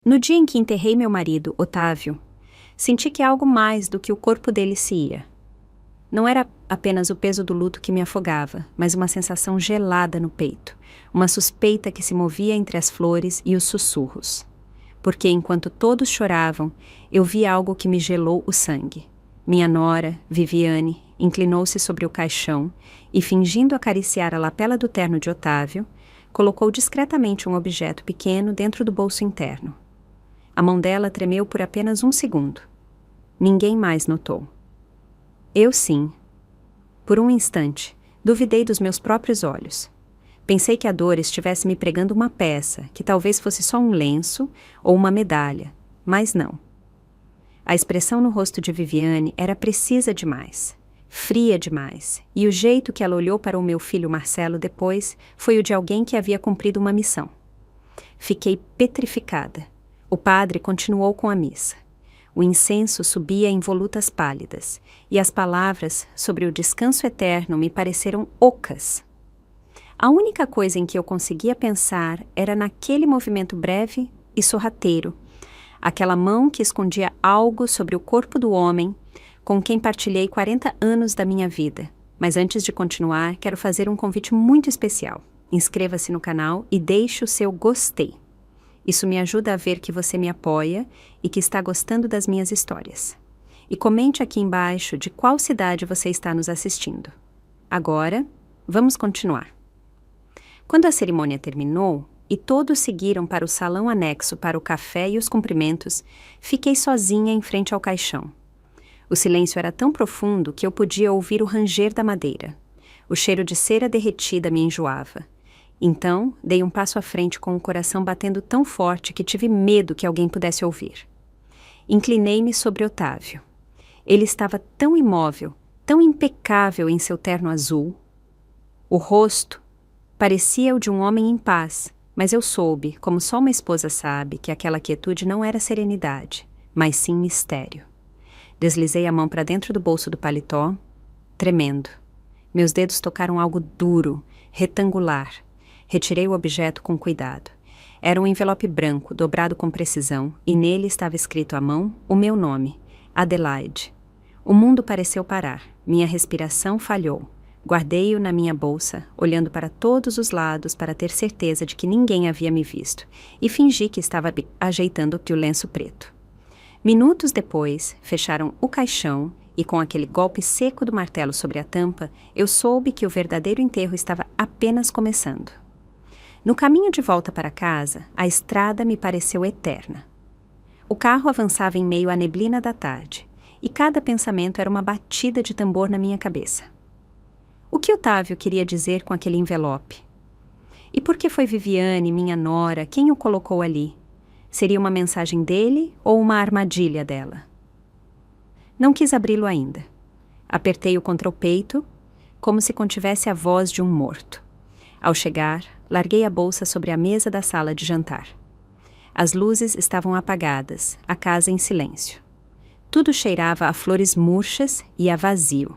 No dia em que enterrei meu marido, Otávio, senti que algo mais do que o corpo dele se ia. Não era apenas o peso do luto que me afogava, mas uma sensação gelada no peito, uma suspeita que se movia entre as flores e os sussurros. Porque enquanto todos choravam, eu vi algo que me gelou o sangue. Minha nora, Viviane, inclinou-se sobre o caixão e, fingindo acariciar a lapela do terno de Otávio, colocou discretamente um objeto pequeno dentro do bolso interno. A mão dela tremeu por apenas um segundo. Ninguém mais notou. Eu sim. Por um instante, duvidei dos meus próprios olhos. Pensei que a dor estivesse me pregando uma peça, que talvez fosse só um lenço ou uma medalha, mas não. A expressão no rosto de Viviane era precisa demais, fria demais, e o jeito que ela olhou para o meu filho Marcelo depois foi o de alguém que havia cumprido uma missão. Fiquei petrificada. O padre continuou com a missa. O incenso subia em volutas pálidas, e as palavras sobre o descanso eterno me pareceram ocas. A única coisa em que eu conseguia pensar era naquele movimento breve e sorrateiro, aquela mão que escondia algo sobre o corpo do homem com quem partilhei 40 anos da minha vida. Mas antes de continuar, quero fazer um convite muito especial. Inscreva-se no canal e deixe o seu gostei. Isso me ajuda a ver que você me apoia e que está gostando das minhas histórias. E comente aqui embaixo de qual cidade você está nos assistindo. Agora, vamos continuar. Quando a cerimônia terminou e todos seguiram para o salão anexo para o café e os cumprimentos, fiquei sozinha em frente ao caixão. O silêncio era tão profundo que eu podia ouvir o ranger da madeira. O cheiro de cera derretida me enjoava. Então, dei um passo à frente com o coração batendo tão forte que tive medo que alguém pudesse ouvir. Inclinei-me sobre Otávio. Ele estava tão imóvel, tão impecável em seu terno azul. O rosto parecia o de um homem em paz, mas eu soube, como só uma esposa sabe, que aquela quietude não era serenidade, mas sim mistério. Deslizei a mão para dentro do bolso do paletó, tremendo. Meus dedos tocaram algo duro, retangular. Retirei o objeto com cuidado. Era um envelope branco, dobrado com precisão, e nele estava escrito à mão o meu nome, Adelaide. O mundo pareceu parar. Minha respiração falhou. Guardei-o na minha bolsa, olhando para todos os lados para ter certeza de que ninguém havia me visto, e fingi que estava ajeitando o lenço preto. Minutos depois, fecharam o caixão e com aquele golpe seco do martelo sobre a tampa, eu soube que o verdadeiro enterro estava apenas começando. No caminho de volta para casa, a estrada me pareceu eterna. O carro avançava em meio à neblina da tarde, e cada pensamento era uma batida de tambor na minha cabeça. O que Otávio queria dizer com aquele envelope? E por que foi Viviane, minha nora, quem o colocou ali? Seria uma mensagem dele ou uma armadilha dela? Não quis abri-lo ainda. Apertei-o contra o peito, como se contivesse a voz de um morto. Ao chegar, larguei a bolsa sobre a mesa da sala de jantar. As luzes estavam apagadas, a casa em silêncio. Tudo cheirava a flores murchas e a vazio.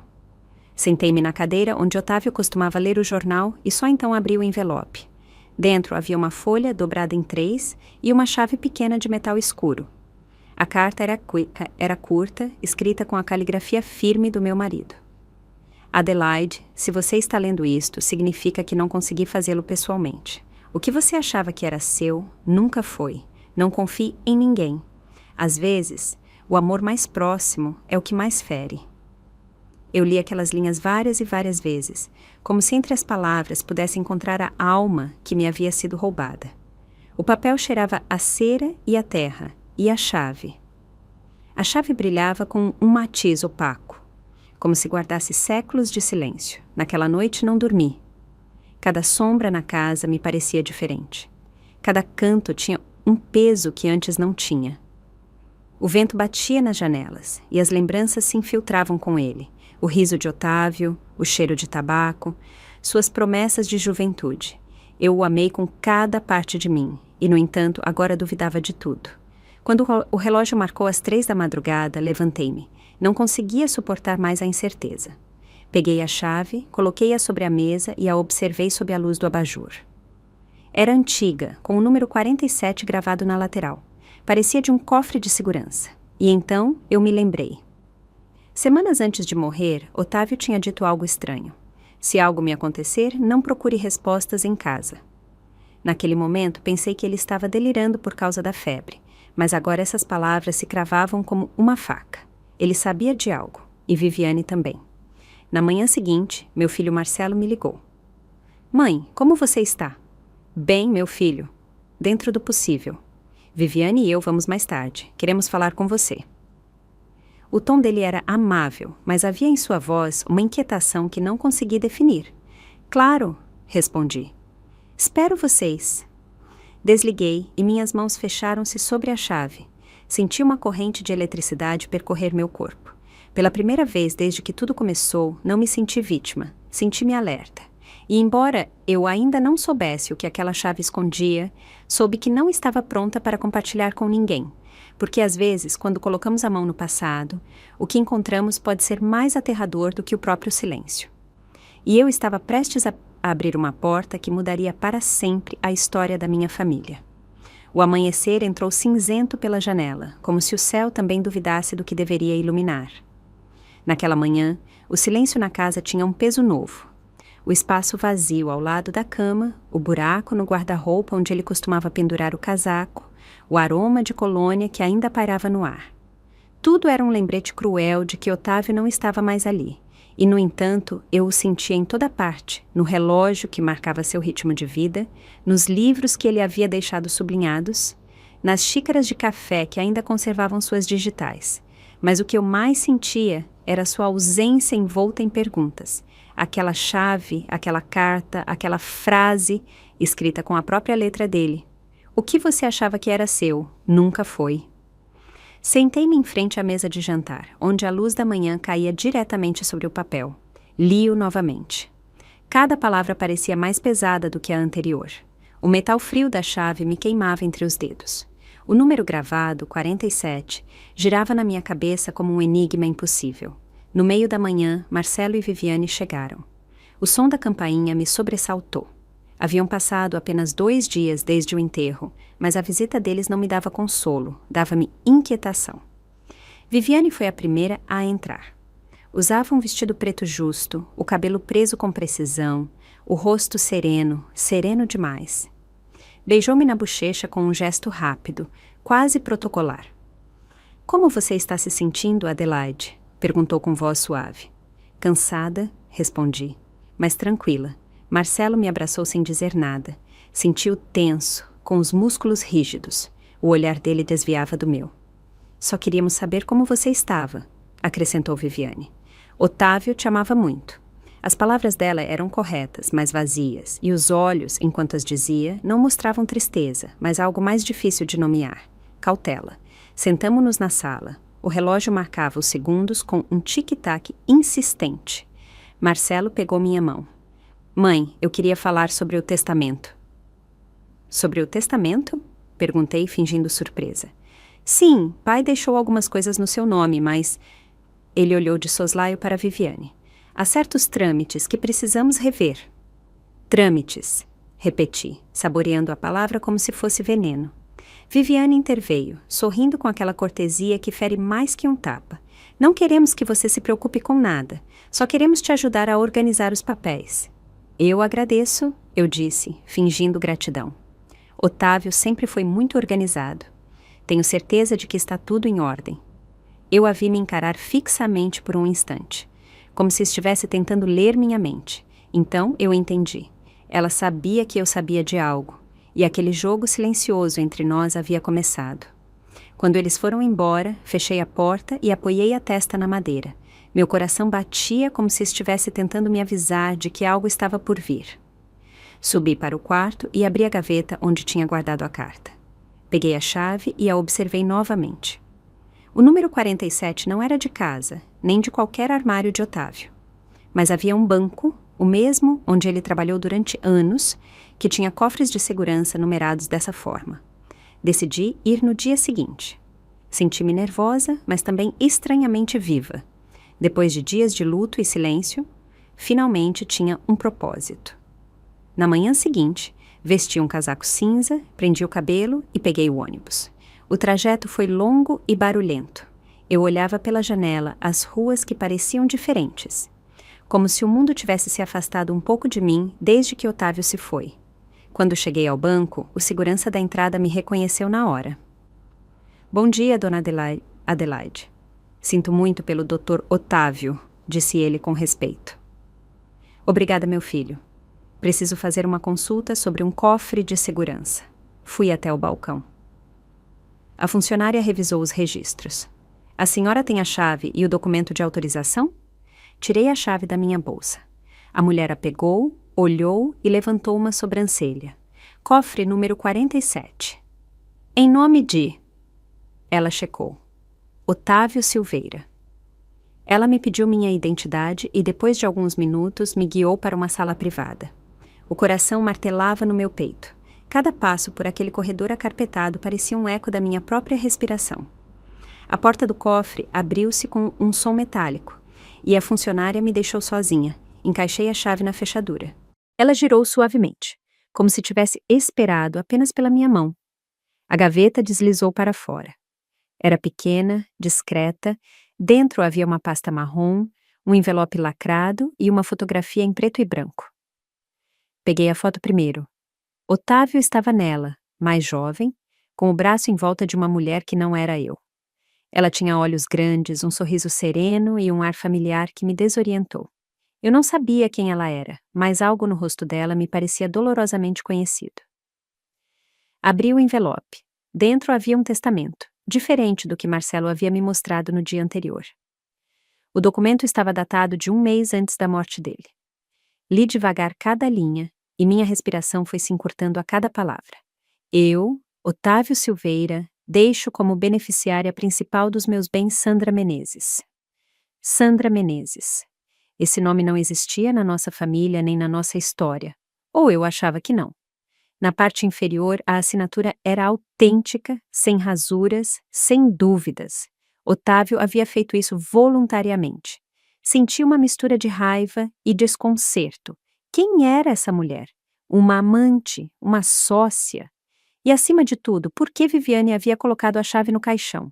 Sentei-me na cadeira onde Otávio costumava ler o jornal e só então abri o envelope. Dentro havia uma folha dobrada em 3 e uma chave pequena de metal escuro. A carta era curta, escrita com a caligrafia firme do meu marido. Adelaide, se você está lendo isto, significa que não consegui fazê-lo pessoalmente. O que você achava que era seu, nunca foi. Não confie em ninguém. Às vezes, o amor mais próximo é o que mais fere. Eu li aquelas linhas várias e várias vezes, como se entre as palavras pudesse encontrar a alma que me havia sido roubada. O papel cheirava a cera e a terra, e a chave. A chave brilhava com um matiz opaco, como se guardasse séculos de silêncio. Naquela noite não dormi. Cada sombra na casa me parecia diferente. Cada canto tinha um peso que antes não tinha. O vento batia nas janelas, e as lembranças se infiltravam com ele. O riso de Otávio, o cheiro de tabaco, suas promessas de juventude. Eu o amei com cada parte de mim, e, no entanto, agora duvidava de tudo. Quando o relógio marcou as 3 da madrugada, levantei-me. Não conseguia suportar mais a incerteza. Peguei a chave, coloquei-a sobre a mesa e a observei sob a luz do abajur. Era antiga, com o número 47 gravado na lateral. Parecia de um cofre de segurança. E então eu me lembrei. Semanas antes de morrer, Otávio tinha dito algo estranho. Se algo me acontecer, não procure respostas em casa. Naquele momento, pensei que ele estava delirando por causa da febre, mas agora essas palavras se cravavam como uma faca. Ele sabia de algo, e Viviane também. Na manhã seguinte, meu filho Marcelo me ligou. Mãe, como você está? Bem, meu filho. Dentro do possível. Viviane e eu vamos mais tarde. Queremos falar com você. O tom dele era amável, mas havia em sua voz uma inquietação que não consegui definir. Claro, respondi. Espero vocês. Desliguei e minhas mãos fecharam-se sobre a chave. Senti uma corrente de eletricidade percorrer meu corpo. Pela primeira vez desde que tudo começou, não me senti vítima. Senti-me alerta. E embora eu ainda não soubesse o que aquela chave escondia, soube que não estava pronta para compartilhar com ninguém. Porque às vezes, quando colocamos a mão no passado, o que encontramos pode ser mais aterrador do que o próprio silêncio. E eu estava prestes a abrir uma porta que mudaria para sempre a história da minha família. O amanhecer entrou cinzento pela janela, como se o céu também duvidasse do que deveria iluminar. Naquela manhã, o silêncio na casa tinha um peso novo. O espaço vazio ao lado da cama, o buraco no guarda-roupa onde ele costumava pendurar o casaco, o aroma de colônia que ainda pairava no ar. Tudo era um lembrete cruel de que Otávio não estava mais ali, e, no entanto, eu o sentia em toda parte, no relógio que marcava seu ritmo de vida, nos livros que ele havia deixado sublinhados, nas xícaras de café que ainda conservavam suas digitais. Mas o que eu mais sentia era sua ausência envolta em perguntas. Aquela chave, aquela carta, aquela frase, escrita com a própria letra dele. O que você achava que era seu, nunca foi. Sentei-me em frente à mesa de jantar, onde a luz da manhã caía diretamente sobre o papel. Li-o novamente. Cada palavra parecia mais pesada do que a anterior. O metal frio da chave me queimava entre os dedos. O número gravado, 47, girava na minha cabeça como um enigma impossível. No meio da manhã, Marcelo e Viviane chegaram. O som da campainha me sobressaltou. Haviam passado apenas 2 dias desde o enterro, mas a visita deles não me dava consolo, dava-me inquietação. Viviane foi a primeira a entrar. Usava um vestido preto justo, o cabelo preso com precisão, o rosto sereno, sereno demais. Beijou-me na bochecha com um gesto rápido, quase protocolar. — Como você está se sentindo, Adelaide? Perguntou com voz suave. Cansada, respondi, mas tranquila. Marcelo me abraçou sem dizer nada. Senti-o tenso, com os músculos rígidos. O olhar dele desviava do meu. Só queríamos saber como você estava, acrescentou Viviane. Otávio te amava muito. As palavras dela eram corretas, mas vazias, e os olhos, enquanto as dizia, não mostravam tristeza, mas algo mais difícil de nomear. Cautela. Sentamo-nos na sala. O relógio marcava os segundos com um tic-tac insistente. Marcelo pegou minha mão. Mãe, eu queria falar sobre o testamento. Sobre o testamento? Perguntei, fingindo surpresa. Sim, pai deixou algumas coisas no seu nome, mas... Ele olhou de soslaio para Viviane. Há certos trâmites que precisamos rever. Trâmites, repeti, saboreando a palavra como se fosse veneno. Viviane interveio, sorrindo com aquela cortesia que fere mais que um tapa. Não queremos que você se preocupe com nada, só queremos te ajudar a organizar os papéis. Eu agradeço, eu disse, fingindo gratidão. Otávio sempre foi muito organizado. Tenho certeza de que está tudo em ordem. Eu a vi me encarar fixamente por um instante, como se estivesse tentando ler minha mente. Então eu entendi. Ela sabia que eu sabia de algo, e aquele jogo silencioso entre nós havia começado. Quando eles foram embora, fechei a porta e apoiei a testa na madeira. Meu coração batia como se estivesse tentando me avisar de que algo estava por vir. Subi para o quarto e abri a gaveta onde tinha guardado a carta. Peguei a chave e a observei novamente. O número 47 não era de casa, nem de qualquer armário de Otávio. Mas havia um banco, o mesmo onde ele trabalhou durante anos, que tinha cofres de segurança numerados dessa forma. Decidi ir no dia seguinte. Senti-me nervosa, mas também estranhamente viva. Depois de dias de luto e silêncio, finalmente tinha um propósito. Na manhã seguinte, vesti um casaco cinza, prendi o cabelo e peguei o ônibus. O trajeto foi longo e barulhento. Eu olhava pela janela as ruas que pareciam diferentes, como se o mundo tivesse se afastado um pouco de mim desde que Otávio se foi. Quando cheguei ao banco, o segurança da entrada me reconheceu na hora. Bom dia, dona Adelaide. Sinto muito pelo Dr. Otávio, disse ele com respeito. Obrigada, meu filho. Preciso fazer uma consulta sobre um cofre de segurança. Fui até o balcão. A funcionária revisou os registros. A senhora tem a chave e o documento de autorização? Tirei a chave da minha bolsa. A mulher a pegou, olhou e levantou uma sobrancelha. Cofre número 47. Em nome de... Ela checou. Otávio Silveira. Ela me pediu minha identidade e, depois de alguns minutos, me guiou para uma sala privada. O coração martelava no meu peito. Cada passo por aquele corredor acarpetado parecia um eco da minha própria respiração. A porta do cofre abriu-se com um som metálico, e a funcionária me deixou sozinha. Encaixei a chave na fechadura. Ela girou suavemente, como se tivesse esperado apenas pela minha mão. A gaveta deslizou para fora. Era pequena, discreta, dentro havia uma pasta marrom, um envelope lacrado e uma fotografia em preto e branco. Peguei a foto primeiro. Otávio estava nela, mais jovem, com o braço em volta de uma mulher que não era eu. Ela tinha olhos grandes, um sorriso sereno e um ar familiar que me desorientou. Eu não sabia quem ela era, mas algo no rosto dela me parecia dolorosamente conhecido. Abri o envelope. Dentro havia um testamento, diferente do que Marcelo havia me mostrado no dia anterior. O documento estava datado de 1 mês antes da morte dele. Li devagar cada linha e minha respiração foi se encurtando a cada palavra. Eu, Otávio Silveira, deixo como beneficiária principal dos meus bens Sandra Menezes. Sandra Menezes. Esse nome não existia na nossa família nem na nossa história. Ou eu achava que não. Na parte inferior, a assinatura era autêntica, sem rasuras, sem dúvidas. Otávio havia feito isso voluntariamente. Senti uma mistura de raiva e desconcerto. Quem era essa mulher? Uma amante? Uma sócia? E, acima de tudo, por que Viviane havia colocado a chave no caixão?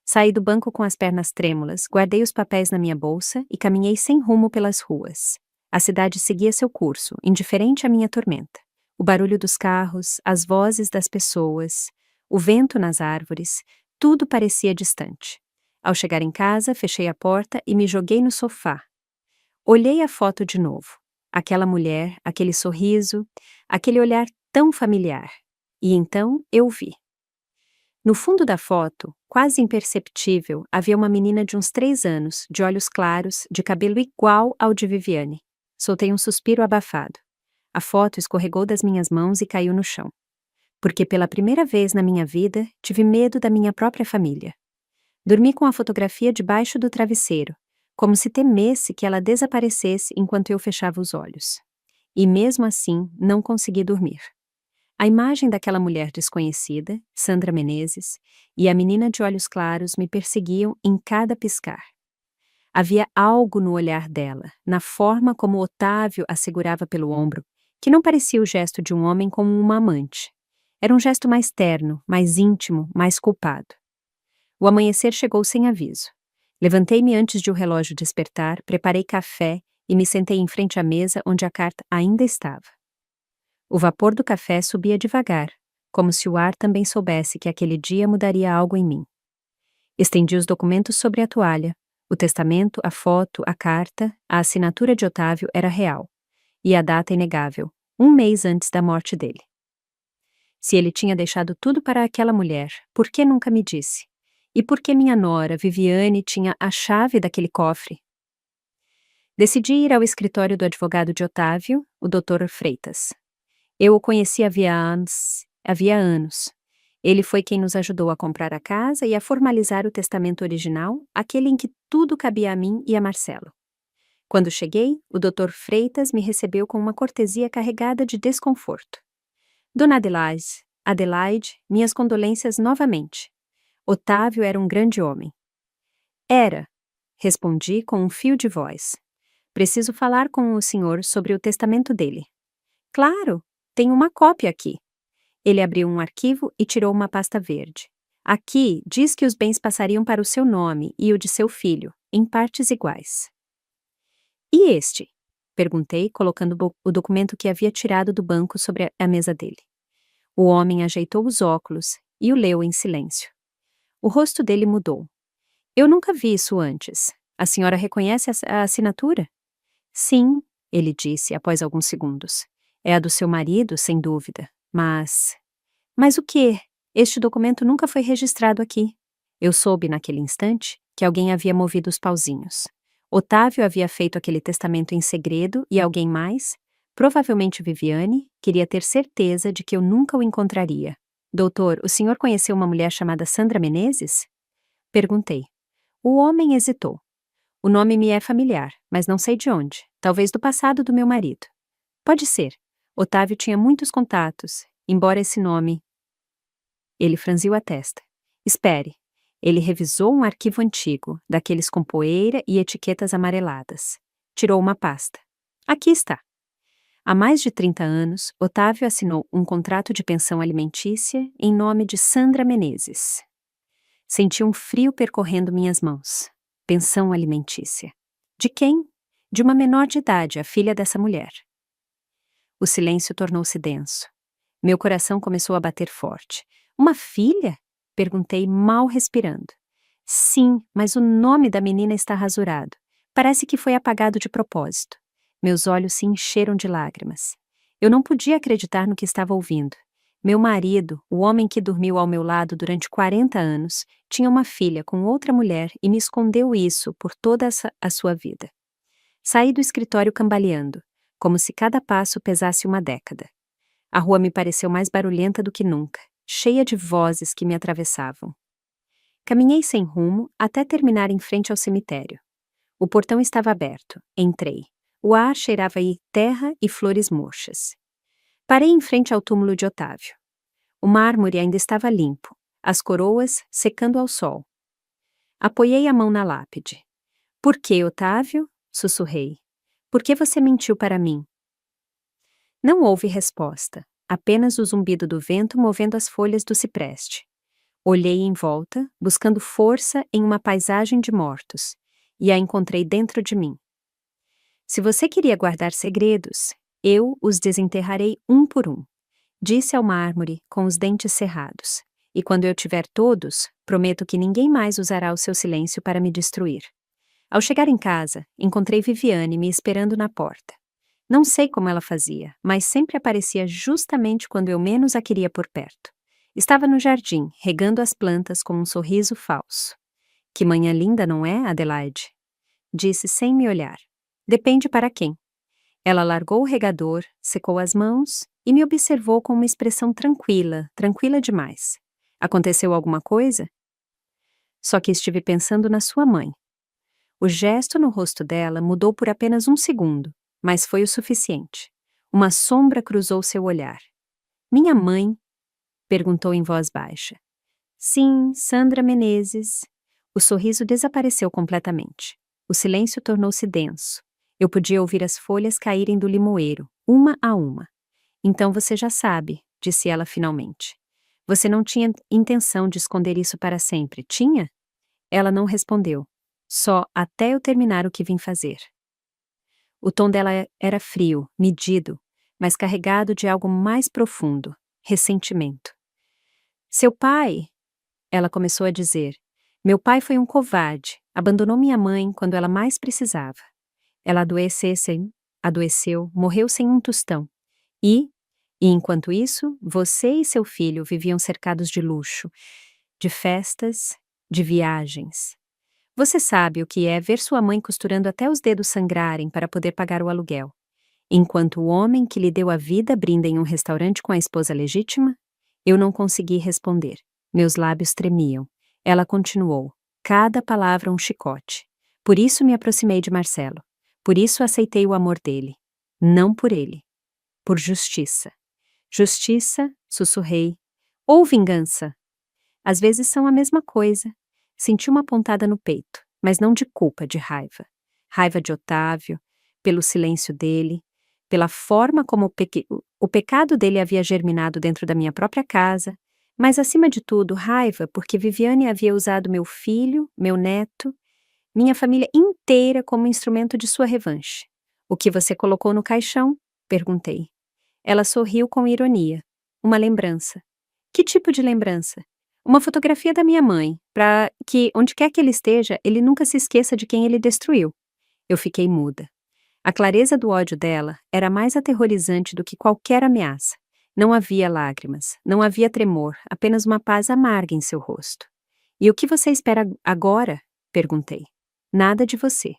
Saí do banco com as pernas trêmulas, guardei os papéis na minha bolsa e caminhei sem rumo pelas ruas. A cidade seguia seu curso, indiferente à minha tormenta. O barulho dos carros, as vozes das pessoas, o vento nas árvores, tudo parecia distante. Ao chegar em casa, fechei a porta e me joguei no sofá. Olhei a foto de novo. Aquela mulher, aquele sorriso, aquele olhar tão familiar. E então eu vi. No fundo da foto, quase imperceptível, havia uma menina de uns 3 anos, de olhos claros, de cabelo igual ao de Viviane. Soltei um suspiro abafado. A foto escorregou das minhas mãos e caiu no chão. Porque pela primeira vez na minha vida, tive medo da minha própria família. Dormi com a fotografia debaixo do travesseiro, como se temesse que ela desaparecesse enquanto eu fechava os olhos. E mesmo assim, não consegui dormir. A imagem daquela mulher desconhecida, Sandra Menezes, e a menina de olhos claros me perseguiam em cada piscar. Havia algo no olhar dela, na forma como Otávio a segurava pelo ombro, que não parecia o gesto de um homem como uma amante. Era um gesto mais terno, mais íntimo, mais culpado. O amanhecer chegou sem aviso. Levantei-me antes de o relógio despertar, preparei café e me sentei em frente à mesa onde a carta ainda estava. O vapor do café subia devagar, como se o ar também soubesse que aquele dia mudaria algo em mim. Estendi os documentos sobre a toalha. O testamento, a foto, a carta, a assinatura de Otávio era real. E a data inegável, 1 mês antes da morte dele. Se ele tinha deixado tudo para aquela mulher, por que nunca me disse? E por que minha nora, Viviane, tinha a chave daquele cofre? Decidi ir ao escritório do advogado de Otávio, o Dr. Freitas. Eu o conheci havia anos. Ele foi quem nos ajudou a comprar a casa e a formalizar o testamento original, aquele em que tudo cabia a mim e a Marcelo. Quando cheguei, o Dr. Freitas me recebeu com uma cortesia carregada de desconforto. Dona Adelaide, minhas condolências novamente. Otávio era um grande homem. Era, respondi com um fio de voz. Preciso falar com o senhor sobre o testamento dele. Claro, tenho uma cópia aqui. Ele abriu um arquivo e tirou uma pasta verde. Aqui diz que os bens passariam para o seu nome e o de seu filho, em partes iguais. E este? Perguntei, colocando o documento que havia tirado do banco sobre a mesa dele. O homem ajeitou os óculos e o leu em silêncio. O rosto dele mudou. Eu nunca vi isso antes. A senhora reconhece a assinatura? Sim, ele disse após alguns segundos. É a do seu marido, sem dúvida. Mas o quê? Este documento nunca foi registrado aqui. Eu soube naquele instante que alguém havia movido os pauzinhos. Otávio havia feito aquele testamento em segredo e alguém mais, provavelmente Viviane, queria ter certeza de que eu nunca o encontraria. Doutor, o senhor conheceu uma mulher chamada Sandra Menezes? Perguntei. O homem hesitou. O nome me é familiar, mas não sei de onde. Talvez do passado do meu marido. Pode ser. Otávio tinha muitos contatos, embora esse nome... Ele franziu a testa. Espere. Ele revisou um arquivo antigo, daqueles com poeira e etiquetas amareladas. Tirou uma pasta. Aqui está. Há mais de 30 anos, Otávio assinou um contrato de pensão alimentícia em nome de Sandra Menezes. Senti um frio percorrendo minhas mãos. Pensão alimentícia. De quem? De uma menor de idade, a filha dessa mulher. O silêncio tornou-se denso. Meu coração começou a bater forte. Uma filha? Perguntei, mal respirando. Sim, mas o nome da menina está rasurado. Parece que foi apagado de propósito. Meus olhos se encheram de lágrimas. Eu não podia acreditar no que estava ouvindo. Meu marido, o homem que dormiu ao meu lado durante 40 anos, tinha uma filha com outra mulher e me escondeu isso por toda a sua vida. Saí do escritório cambaleando, como se cada passo pesasse uma década. A rua me pareceu mais barulhenta do que nunca, cheia de vozes que me atravessavam. Caminhei sem rumo até terminar em frente ao cemitério. O portão estava aberto. Entrei. O ar cheirava a terra e flores murchas. Parei em frente ao túmulo de Otávio. O mármore ainda estava limpo, as coroas secando ao sol. Apoiei a mão na lápide. Por que, Otávio? Sussurrei. Por que você mentiu para mim? Não houve resposta, apenas o zumbido do vento movendo as folhas do cipreste. Olhei em volta, buscando força em uma paisagem de mortos, e a encontrei dentro de mim. Se você queria guardar segredos, eu os desenterrarei um por um, disse ao mármore com os dentes cerrados, e quando eu tiver todos, prometo que ninguém mais usará o seu silêncio para me destruir. Ao chegar em casa, encontrei Viviane me esperando na porta. Não sei como ela fazia, mas sempre aparecia justamente quando eu menos a queria por perto. Estava no jardim, regando as plantas com um sorriso falso. Que manhã linda, não é, Adelaide? Disse sem me olhar. Depende para quem. Ela largou o regador, secou as mãos e me observou com uma expressão tranquila, tranquila demais. Aconteceu alguma coisa? Só que estive pensando na sua mãe. O gesto no rosto dela mudou por apenas um segundo, mas foi o suficiente. Uma sombra cruzou seu olhar. Minha mãe? Perguntou em voz baixa. Sim, Sandra Menezes. O sorriso desapareceu completamente. O silêncio tornou-se denso. Eu podia ouvir as folhas caírem do limoeiro, uma a uma. Então você já sabe, disse ela finalmente. Você não tinha intenção de esconder isso para sempre, tinha? Ela não respondeu. Só até eu terminar o que vim fazer. O tom dela era frio, medido, mas carregado de algo mais profundo, ressentimento. Seu pai, ela começou a dizer, meu pai foi um covarde, abandonou minha mãe quando ela mais precisava. Ela adoeceu, morreu sem um tostão. E enquanto isso, você e seu filho viviam cercados de luxo, de festas, de viagens. Você sabe o que é ver sua mãe costurando até os dedos sangrarem para poder pagar o aluguel, enquanto o homem que lhe deu a vida brinda em um restaurante com a esposa legítima? Eu não consegui responder. Meus lábios tremiam. Ela continuou, cada palavra um chicote. Por isso me aproximei de Marcelo. Por isso aceitei o amor dele. Não por ele. Por justiça. Justiça, sussurrei. Ou vingança. Às vezes são a mesma coisa. Senti uma pontada no peito, mas não de culpa, de raiva. Raiva de Otávio, pelo silêncio dele, pela forma como o pecado dele havia germinado dentro da minha própria casa, Mas, acima de tudo, raiva porque Viviane havia usado meu filho, meu neto, minha família inteira como instrumento de sua revanche. O que você colocou no caixão? Perguntei. Ela sorriu com ironia. Uma lembrança. Que tipo de lembrança? Uma fotografia da minha mãe, para que, onde quer que ele esteja, ele nunca se esqueça de quem ele destruiu. Eu fiquei muda. A clareza do ódio dela era mais aterrorizante do que qualquer ameaça. Não havia lágrimas, não havia tremor, apenas uma paz amarga em seu rosto. E o que você espera agora? Perguntei. Nada de você.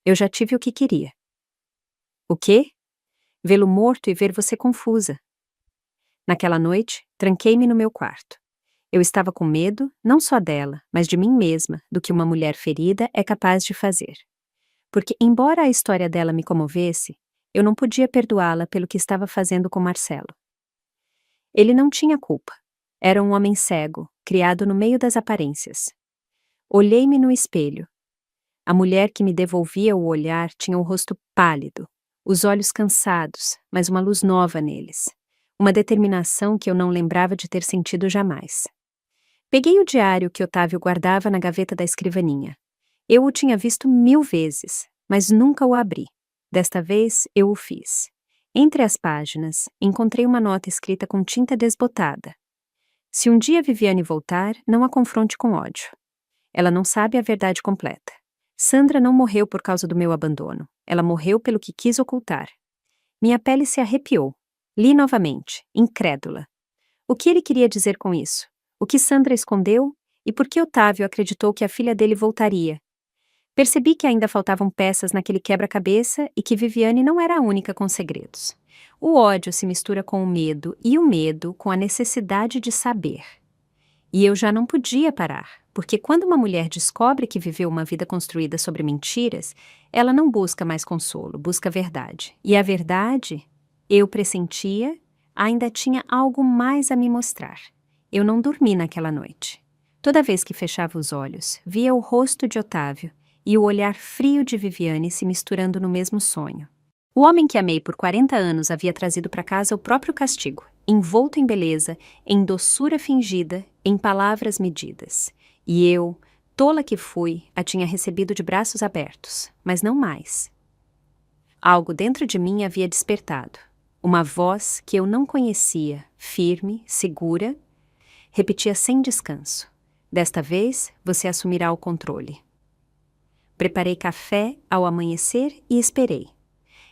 Eu já tive o que queria. O quê? Vê-lo morto e ver você confusa. Naquela noite, tranquei-me no meu quarto. Eu estava com medo, não só dela, mas de mim mesma, do que uma mulher ferida é capaz de fazer. Porque, embora a história dela me comovesse, eu não podia perdoá-la pelo que estava fazendo com Marcelo. Ele não tinha culpa. Era um homem cego, criado no meio das aparências. Olhei-me no espelho. A mulher que me devolvia o olhar tinha o rosto pálido, os olhos cansados, mas uma luz nova neles. Uma determinação que eu não lembrava de ter sentido jamais. Peguei o diário que Otávio guardava na gaveta da escrivaninha. Eu o tinha visto 1000 vezes, mas nunca o abri. Desta vez, eu o fiz. Entre as páginas, encontrei uma nota escrita com tinta desbotada. Se um dia Viviane voltar, não a confronte com ódio. Ela não sabe a verdade completa. Sandra não morreu por causa do meu abandono. Ela morreu pelo que quis ocultar. Minha pele se arrepiou. Li novamente, incrédula. O que ele queria dizer com isso? O que Sandra escondeu? E por que Otávio acreditou que a filha dele voltaria? Percebi que ainda faltavam peças naquele quebra-cabeça e que Viviane não era a única com segredos. O ódio se mistura com o medo e o medo com a necessidade de saber. E eu já não podia parar, porque quando uma mulher descobre que viveu uma vida construída sobre mentiras, ela não busca mais consolo, busca verdade. E a verdade, eu pressentia, ainda tinha algo mais a me mostrar. Eu não dormi naquela noite. Toda vez que fechava os olhos, via o rosto de Otávio e o olhar frio de Viviane se misturando no mesmo sonho. O homem que amei por 40 anos havia trazido para casa o próprio castigo, envolto em beleza, em doçura fingida, em palavras medidas. E eu, tola que fui, a tinha recebido de braços abertos, mas não mais. Algo dentro de mim havia despertado. Uma voz que eu não conhecia, firme, segura, repetia sem descanso. Desta vez, você assumirá o controle. Preparei café ao amanhecer e esperei.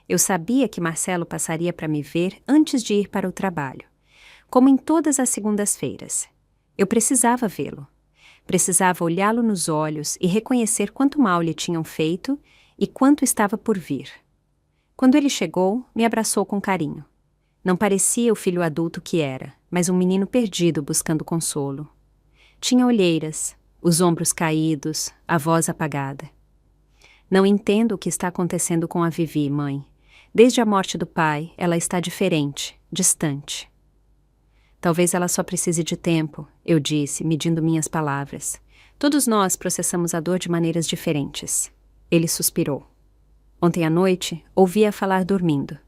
Eu sabia que Marcelo passaria para me ver antes de ir para o trabalho, como em todas as segundas-feiras. Eu precisava vê-lo. Precisava olhá-lo nos olhos e reconhecer quanto mal lhe tinham feito e quanto estava por vir. Quando ele chegou, me abraçou com carinho. Não parecia o filho adulto que era, mas um menino perdido buscando consolo. Tinha olheiras, os ombros caídos, a voz apagada. Não entendo o que está acontecendo com a Vivi, mãe. Desde a morte do pai, ela está diferente, distante. Talvez ela só precise de tempo, eu disse, medindo minhas palavras. Todos nós processamos a dor de maneiras diferentes. Ele suspirou. Ontem à noite, ouvi-a falar dormindo.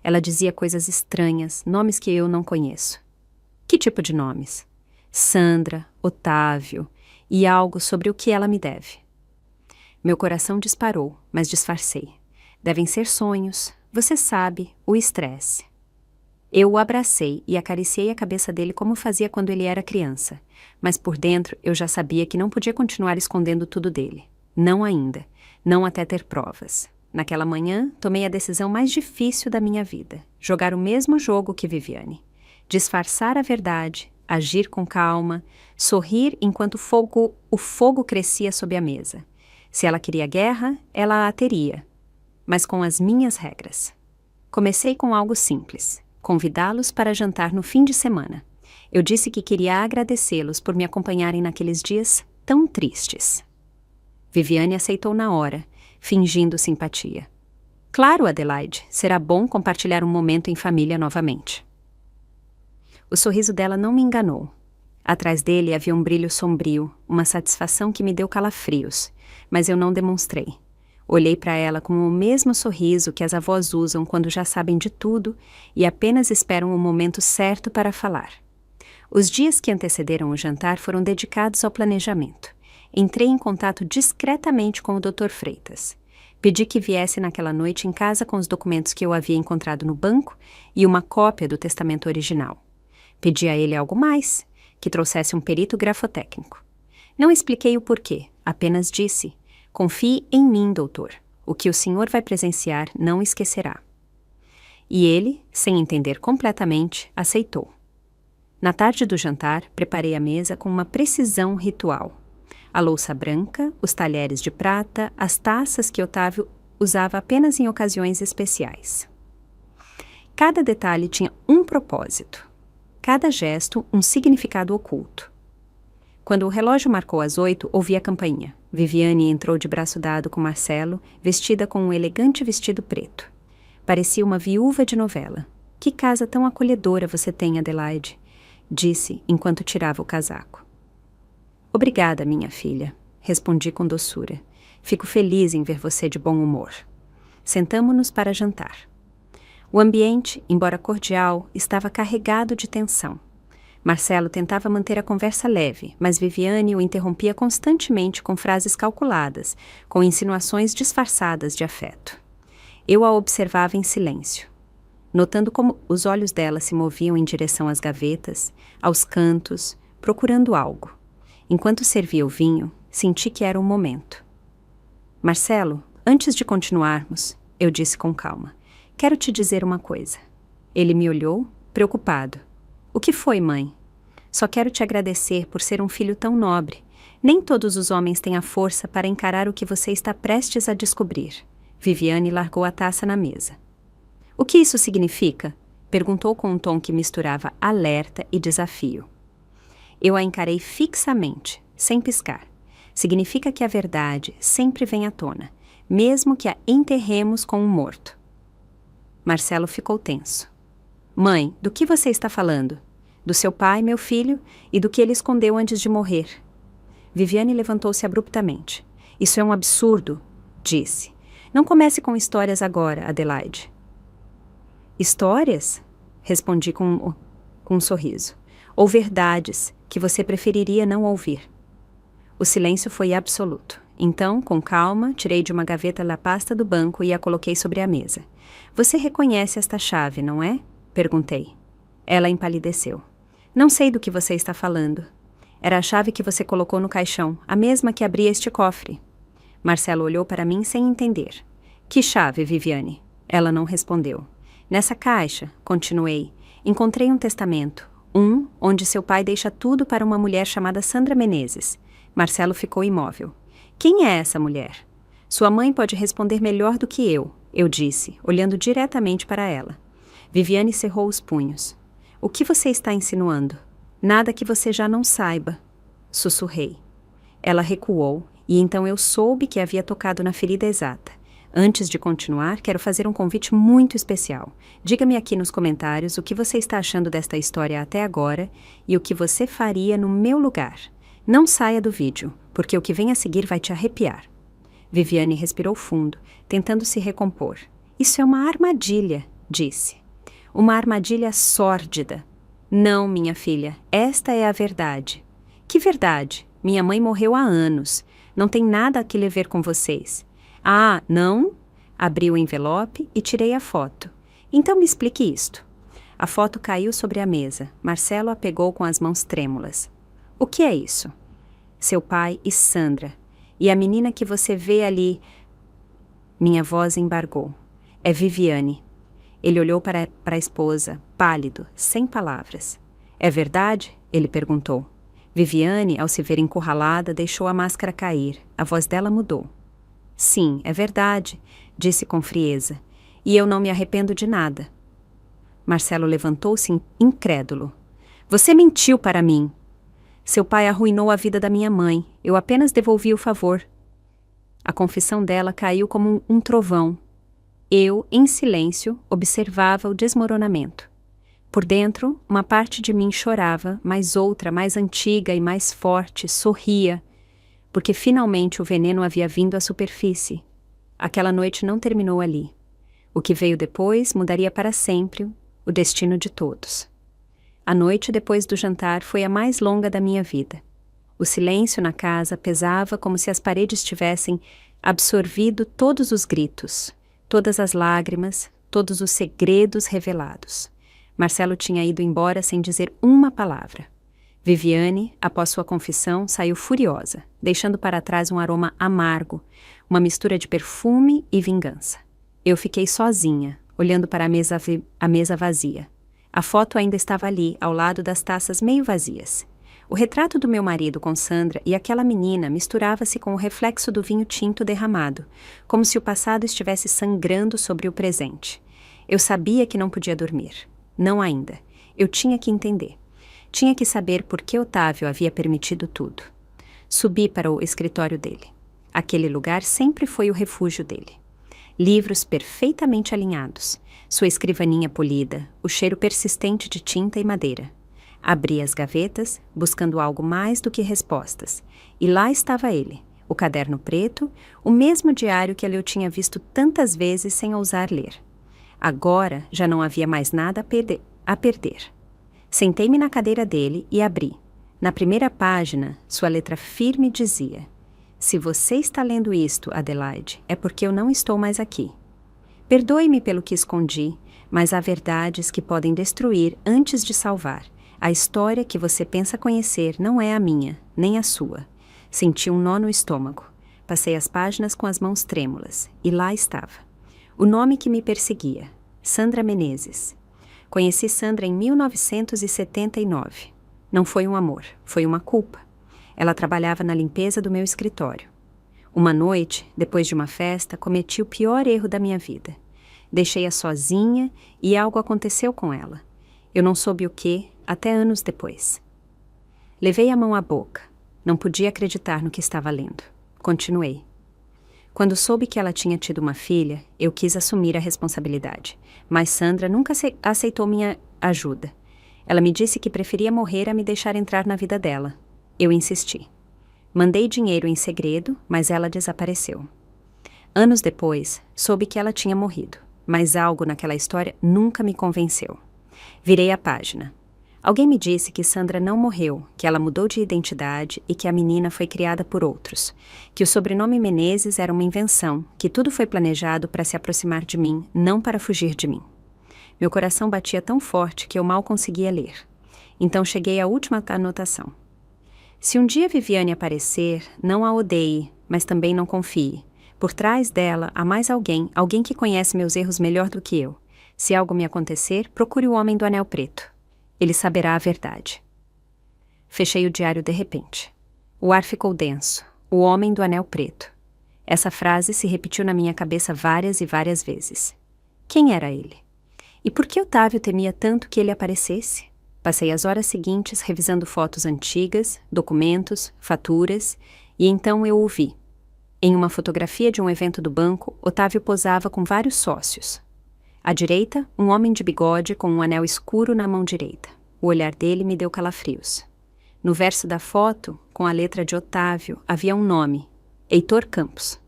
Ela dizia coisas estranhas, nomes que eu não conheço. Que tipo de nomes? Sandra, Otávio e algo sobre o que ela me deve. Meu coração disparou, mas disfarcei. Devem ser sonhos, você sabe, o estresse. Eu o abracei e acariciei a cabeça dele como fazia quando ele era criança, mas por dentro eu já sabia que não podia continuar escondendo tudo dele. Não ainda, não até ter provas. Naquela manhã, tomei a decisão mais difícil da minha vida, jogar o mesmo jogo que Viviane. Disfarçar a verdade, agir com calma, sorrir enquanto o fogo crescia sob a mesa. Se ela queria guerra, ela a teria, mas com as minhas regras. Comecei com algo simples, convidá-los para jantar no fim de semana. Eu disse que queria agradecê-los por me acompanharem naqueles dias tão tristes. Viviane aceitou na hora, fingindo simpatia. Claro, Adelaide, será bom compartilhar um momento em família novamente. O sorriso dela não me enganou. Atrás dele havia um brilho sombrio, uma satisfação que me deu calafrios, mas eu não demonstrei. Olhei para ela com o mesmo sorriso que as avós usam quando já sabem de tudo e apenas esperam o momento certo para falar. Os dias que antecederam o jantar foram dedicados ao planejamento. Entrei em contato discretamente com o Dr. Freitas. Pedi que viesse naquela noite em casa com os documentos que eu havia encontrado no banco e uma cópia do testamento original. Pedi a ele algo mais, que trouxesse um perito grafotécnico. Não expliquei o porquê, apenas disse: confie em mim, doutor. O que o senhor vai presenciar não esquecerá. E ele, sem entender completamente, aceitou. Na tarde do jantar, preparei a mesa com uma precisão ritual. A louça branca, os talheres de prata, as taças que Otávio usava apenas em ocasiões especiais. Cada detalhe tinha um propósito. Cada gesto, um significado oculto. Quando o relógio marcou as 8, ouvi a campainha. Viviane entrou de braço dado com Marcelo, vestida com um elegante vestido preto. Parecia uma viúva de novela. Que casa tão acolhedora você tem, Adelaide, disse enquanto tirava o casaco. Obrigada, minha filha, respondi com doçura. Fico feliz em ver você de bom humor. Sentamo-nos para jantar. O ambiente, embora cordial, estava carregado de tensão. Marcelo tentava manter a conversa leve, mas Viviane o interrompia constantemente com frases calculadas, com insinuações disfarçadas de afeto. Eu a observava em silêncio, notando como os olhos dela se moviam em direção às gavetas, aos cantos, procurando algo. Enquanto servia o vinho, senti que era o momento. Marcelo, antes de continuarmos, eu disse com calma, quero te dizer uma coisa. Ele me olhou, preocupado. O que foi, mãe? Só quero te agradecer por ser um filho tão nobre. Nem todos os homens têm a força para encarar o que você está prestes a descobrir. Viviane largou a taça na mesa. O que isso significa? Perguntou com um tom que misturava alerta e desafio. Eu a encarei fixamente, sem piscar. Significa que a verdade sempre vem à tona, mesmo que a enterremos com um morto. Marcelo ficou tenso. Mãe, do que você está falando? Do seu pai, meu filho, e do que ele escondeu antes de morrer. Viviane levantou-se abruptamente. Isso é um absurdo, disse. Não comece com histórias agora, Adelaide. Histórias? Respondi com um sorriso. Ou verdades que você preferiria não ouvir. O silêncio foi absoluto. Então, com calma, tirei de uma gaveta a pasta do banco e a coloquei sobre a mesa. Você reconhece esta chave, não é? Perguntei. Ela empalideceu. Não sei do que você está falando. Era a chave que você colocou no caixão, a mesma que abria este cofre. Marcelo olhou para mim sem entender. Que chave, Viviane? Ela não respondeu. Nessa caixa, continuei, encontrei um testamento. Onde seu pai deixa tudo para uma mulher chamada Sandra Menezes. Marcelo ficou imóvel. Quem é essa mulher? Sua mãe pode responder melhor do que eu disse, olhando diretamente para ela. Viviane cerrou os punhos. O que você está insinuando? Nada que você já não saiba. Sussurrei. Ela recuou, e então eu soube que havia tocado na ferida exata. Antes de continuar, quero fazer um convite muito especial. Diga-me aqui nos comentários o que você está achando desta história até agora e o que você faria no meu lugar. Não saia do vídeo, porque o que vem a seguir vai te arrepiar. Viviane respirou fundo, tentando se recompor. Isso é uma armadilha, disse. Uma armadilha sórdida. Não, minha filha, esta é a verdade. Que verdade? Minha mãe morreu há anos. Não tem nada a que ver com vocês. Ah, não? Abri o envelope e tirei a foto. Então me explique isto. A foto caiu sobre a mesa. Marcelo a pegou com as mãos trêmulas. O que é isso? Seu pai e Sandra. E a menina que você vê ali... Minha voz embargou. É Viviane. Ele olhou para a esposa, pálido, sem palavras. É verdade? Ele perguntou. Viviane, ao se ver encurralada, deixou a máscara cair. A voz dela mudou. Sim, é verdade, disse com frieza. E eu não me arrependo de nada. Marcelo levantou-se incrédulo. Você mentiu para mim. Seu pai arruinou a vida da minha mãe. Eu apenas devolvi o favor. A confissão dela caiu como um trovão. Eu, em silêncio, observava o desmoronamento. Por dentro, uma parte de mim chorava, mas outra, mais antiga e mais forte, sorria, porque finalmente o veneno havia vindo à superfície. Aquela noite não terminou ali. O que veio depois mudaria para sempre o destino de todos. A noite depois do jantar foi a mais longa da minha vida. O silêncio na casa pesava como se as paredes tivessem absorvido todos os gritos, todas as lágrimas, todos os segredos revelados. Marcelo tinha ido embora sem dizer uma palavra. Viviane, após sua confissão, saiu furiosa, deixando para trás um aroma amargo, uma mistura de perfume e vingança. Eu fiquei sozinha, olhando para a mesa vazia. A foto ainda estava ali, ao lado das taças meio vazias. O retrato do meu marido com Sandra e aquela menina misturava-se com o reflexo do vinho tinto derramado, como se o passado estivesse sangrando sobre o presente. Eu sabia que não podia dormir. Não ainda. Eu tinha que entender. Tinha que saber por que Otávio havia permitido tudo. Subi para o escritório dele. Aquele lugar sempre foi o refúgio dele. Livros perfeitamente alinhados, sua escrivaninha polida, o cheiro persistente de tinta e madeira. Abri as gavetas, buscando algo mais do que respostas, e lá estava ele, o caderno preto, o mesmo diário que eu tinha visto tantas vezes sem ousar ler. Agora já não havia mais nada a perder. Sentei-me na cadeira dele e abri. Na primeira página, sua letra firme dizia: "Se você está lendo isto, Adelaide, é porque eu não estou mais aqui. Perdoe-me pelo que escondi, mas há verdades que podem destruir antes de salvar. A história que você pensa conhecer não é a minha, nem a sua." Senti um nó no estômago. Passei as páginas com as mãos trêmulas, e lá estava. O nome que me perseguia: Sandra Menezes. Conheci Sandra em 1979. Não foi um amor, foi uma culpa. Ela trabalhava na limpeza do meu escritório. Uma noite, depois de uma festa, cometi o pior erro da minha vida. Deixei-a sozinha e algo aconteceu com ela. Eu não soube o que, até anos depois. Levei a mão à boca. Não podia acreditar no que estava lendo. Continuei. Quando soube que ela tinha tido uma filha, eu quis assumir a responsabilidade. Mas Sandra nunca aceitou minha ajuda. Ela me disse que preferia morrer a me deixar entrar na vida dela. Eu insisti. Mandei dinheiro em segredo, mas ela desapareceu. Anos depois, soube que ela tinha morrido, mas algo naquela história nunca me convenceu. Virei a página. Alguém me disse que Sandra não morreu, que ela mudou de identidade e que a menina foi criada por outros, que o sobrenome Menezes era uma invenção, que tudo foi planejado para se aproximar de mim, não para fugir de mim. Meu coração batia tão forte que eu mal conseguia ler. Então cheguei à última anotação. Se um dia Viviane aparecer, não a odeie, mas também não confie. Por trás dela há mais alguém que conhece meus erros melhor do que eu. Se algo me acontecer, procure o homem do anel preto. Ele saberá a verdade. Fechei o diário de repente. O ar ficou denso. O homem do anel preto. Essa frase se repetiu na minha cabeça várias e várias vezes. Quem era ele? E por que Otávio temia tanto que ele aparecesse? Passei as horas seguintes revisando fotos antigas, documentos, faturas, e então eu o vi. Em uma fotografia de um evento do banco, Otávio posava com vários sócios. À direita, um homem de bigode com um anel escuro na mão direita. O olhar dele me deu calafrios. No verso da foto, com a letra de Otávio, havia um nome: Heitor Campos.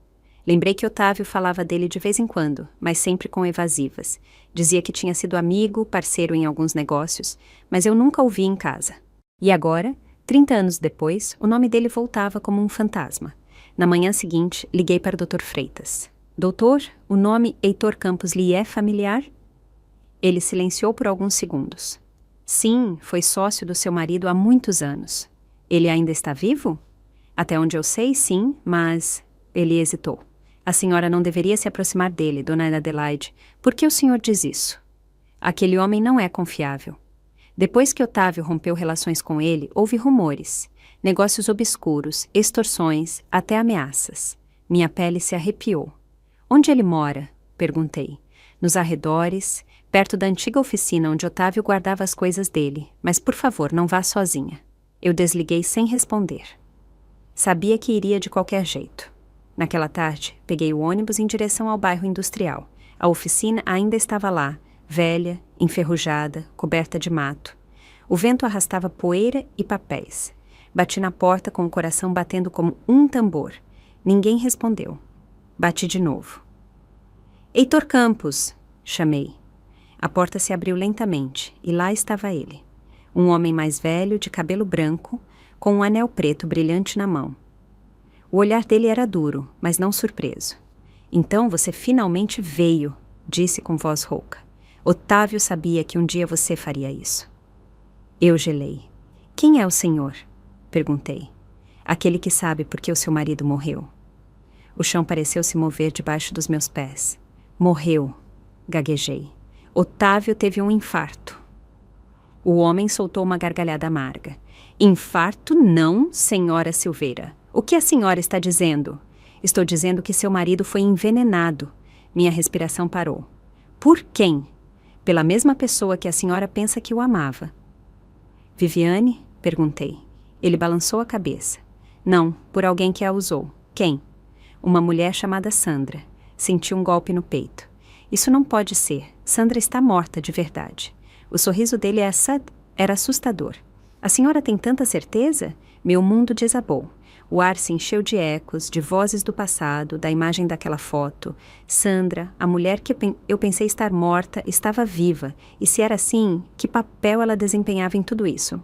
Lembrei que Otávio falava dele de vez em quando, mas sempre com evasivas. Dizia que tinha sido amigo, parceiro em alguns negócios, mas eu nunca o vi em casa. E agora, 30 anos depois, o nome dele voltava como um fantasma. Na manhã seguinte, liguei para o Dr. Freitas. Doutor, o nome Heitor Campos lhe é familiar? Ele silenciou por alguns segundos. Sim, foi sócio do seu marido há muitos anos. Ele ainda está vivo? Até onde eu sei, sim, mas... Ele hesitou. A senhora não deveria se aproximar dele, dona Adelaide. Por que o senhor diz isso? Aquele homem não é confiável. Depois que Otávio rompeu relações com ele, houve rumores, negócios obscuros, extorsões, até ameaças. Minha pele se arrepiou. Onde ele mora? Perguntei. Nos arredores, perto da antiga oficina onde Otávio guardava as coisas dele. Mas, por favor, não vá sozinha. Eu desliguei sem responder. Sabia que iria de qualquer jeito. Naquela tarde, peguei o ônibus em direção ao bairro industrial. A oficina ainda estava lá, velha, enferrujada, coberta de mato. O vento arrastava poeira e papéis. Bati na porta com o coração batendo como um tambor. Ninguém respondeu. Bati de novo. Heitor Campos! Chamei. A porta se abriu lentamente, e lá estava ele. Um homem mais velho, de cabelo branco, com um anel preto brilhante na mão. O olhar dele era duro, mas não surpreso. Então você finalmente veio, disse com voz rouca. Otávio sabia que um dia você faria isso. Eu gelei. Quem é o senhor? Perguntei. Aquele que sabe por que o seu marido morreu. O chão pareceu se mover debaixo dos meus pés. Morreu, gaguejei. Otávio teve um infarto. O homem soltou uma gargalhada amarga. Infarto não, senhora Silveira. O que a senhora está dizendo? Estou dizendo que seu marido foi envenenado. Minha respiração parou. Por quem? Pela mesma pessoa que a senhora pensa que o amava. Viviane? Perguntei. Ele balançou a cabeça. Não, por alguém que a usou. Quem? Uma mulher chamada Sandra. Senti um golpe no peito. Isso não pode ser. Sandra está morta de verdade. O sorriso dele era assustador. A senhora tem tanta certeza? Meu mundo desabou. O ar se encheu de ecos, de vozes do passado, da imagem daquela foto. Sandra, a mulher que eu pensei estar morta, estava viva. E se era assim, que papel ela desempenhava em tudo isso?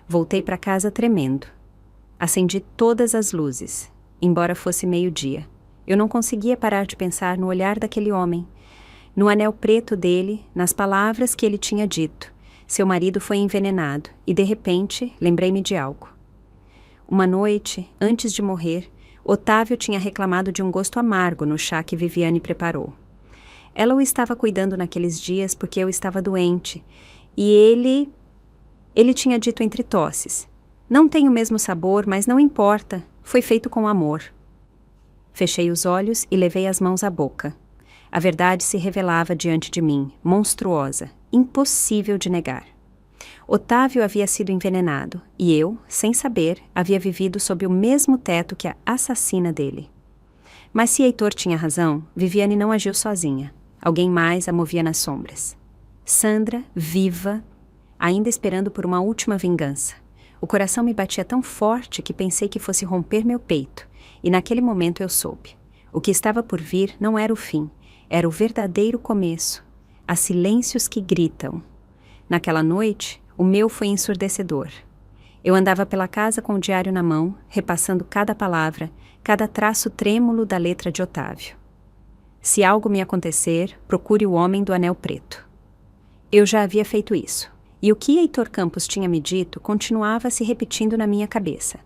Voltei para casa tremendo. Acendi todas as luzes, embora fosse meio-dia. Eu não conseguia parar de pensar no olhar daquele homem, no anel preto dele, nas palavras que ele tinha dito. Seu marido foi envenenado e, de repente, lembrei-me de algo. Uma noite, antes de morrer, Otávio tinha reclamado de um gosto amargo no chá que Viviane preparou. Ela o estava cuidando naqueles dias porque eu estava doente, e ele tinha dito entre tosses: não tem o mesmo sabor, mas não importa, foi feito com amor. Fechei os olhos e levei as mãos à boca. A verdade se revelava diante de mim, monstruosa, impossível de negar. Otávio havia sido envenenado, e eu, sem saber, havia vivido sob o mesmo teto que a assassina dele. Mas se Heitor tinha razão, Viviane não agiu sozinha. Alguém mais a movia nas sombras. Sandra, viva, ainda esperando por uma última vingança. O coração me batia tão forte que pensei que fosse romper meu peito, e naquele momento eu soube. O que estava por vir não era o fim, era o verdadeiro começo. Há silêncios que gritam. Naquela noite, o meu foi ensurdecedor. Eu andava pela casa com o diário na mão, repassando cada palavra, cada traço trêmulo da letra de Otávio. Se algo me acontecer, procure o homem do anel preto. Eu já havia feito isso, e o que Heitor Campos tinha me dito continuava se repetindo na minha cabeça.